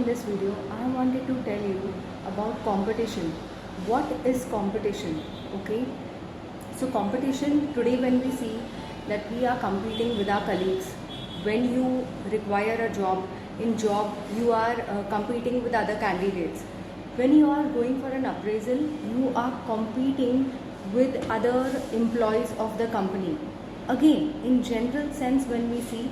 this video, I wanted to tell you about competition. What is competition? Okay, so competition today, when we see that we are competing with our colleagues, when you require a job, in job you are competing with other candidates. When you are going for an appraisal, you are competing with other employees of the company. Again, in general sense, when we see,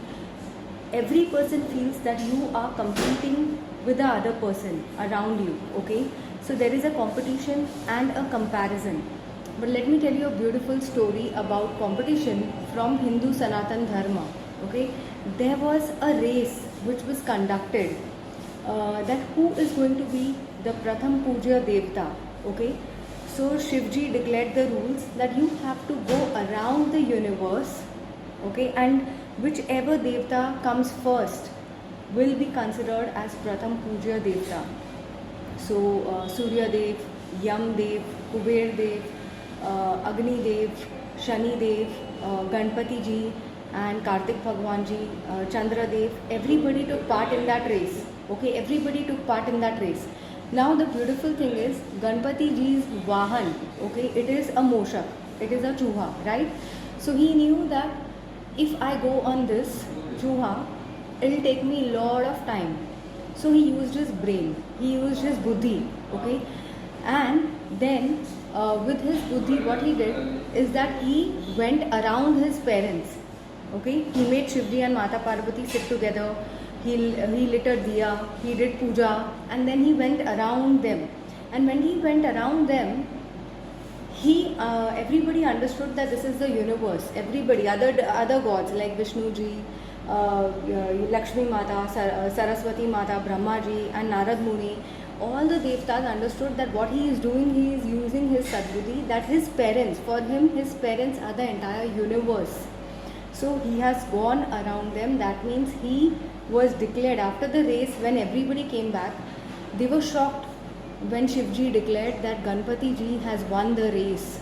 every person feels that you are competing with the other person around you. Okay, so there is a competition and a comparison. But let me tell you a beautiful story about competition from Hindu Sanatan Dharma. Okay, there was a race which was conducted, that who is going to be the Pratham Puja Devta. Okay, so Shivji declared the rules that you have to go around the universe. Okay, and whichever Devta comes first will be considered as Pratham Puja Devta. So Surya Dev, Yam Dev, Kuber Dev, Agni Dev, Shani Dev, Ganpati Ji and Kartik Bhagwan Ji, Chandra Dev, everybody took part in that race. Okay, everybody took part in that race. Now the beautiful thing is Ganpati Ji's Vahan, okay, it is a Moshak, it is a Chuha, right? So he knew that if I go on this Chuha, it will take me a lot of time. So he used his brain, he used his buddhi, okay, and then with his buddhi, what he did is that he went around his parents. Okay, he made Shivji and Mata Parvati sit together. He lit a diya, he did puja, and then he went around them. And when he went around them, everybody understood that this is the universe. Everybody, other gods like Vishnu Ji, Lakshmi Mata, Saraswati Mata, Brahma Ji, and Narad Muni, all the devtas understood that what he is doing, he is using his sadbuddhi, that his parents, for him, his parents are the entire universe. So he has gone around them. That means he was declared after the race. When everybody came back, they were shocked when Shivji declared that Ganpati Ji has won the race.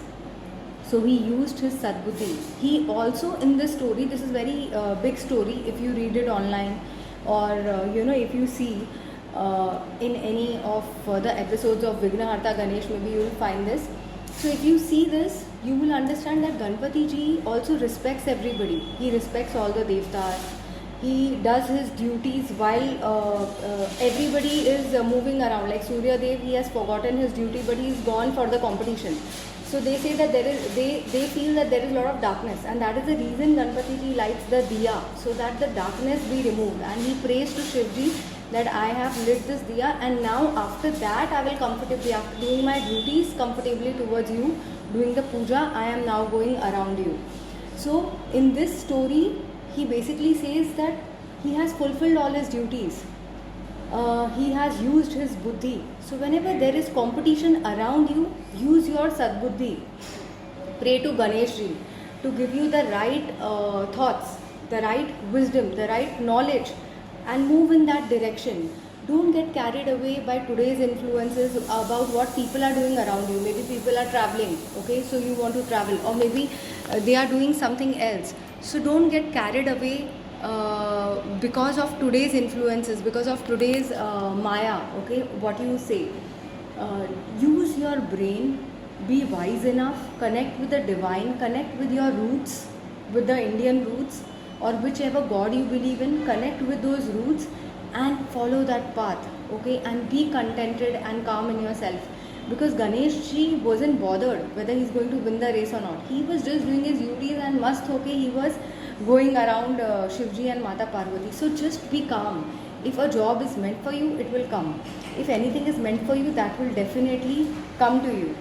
So he used his sadbuddhi. He also, in this story, this is very big story. If you read it online, or if you see in any of the episodes of Vignaharta Ganesh, maybe you will find this. So if you see this, you will understand that Ganpati Ji also respects everybody. He respects all the devtas. He does his duties while everybody is moving around. Like Surya Dev, he has forgotten his duty, but he is gone for the competition. So they say that they feel that there is a lot of darkness, and that is the reason Ganpati Ji lights the diya, so that the darkness be removed. And he prays to Shivji that I have lit this diya, and now after that I will comfortably, after doing my duties comfortably towards you, doing the puja, I am now going around you. So in this story, he basically says that he has fulfilled all his duties. He has used his buddhi. So whenever there is competition around you, use your sadbuddhi. Pray to Ganesh Ji to give you the right thoughts, the right wisdom, the right knowledge, and move in that direction. Don't get carried away by today's influences about what people are doing around you. Maybe people are traveling, okay, so you want to travel, or maybe they are doing something else. So don't get carried away because of today's influences, because of today's Maya, okay, what you say. Use your brain, be wise enough, connect with the divine, connect with your roots, with the Indian roots, or whichever God you believe in, connect with those roots and follow that path, okay, and be contented and calm in yourself. Because Ganesh Ji wasn't bothered whether he's going to win the race or not. He was just doing his duties and mast okay, he was going around Shivji and Mata Parvati. So just be calm. If a job is meant for you, it will come. If anything is meant for you, that will definitely come to you.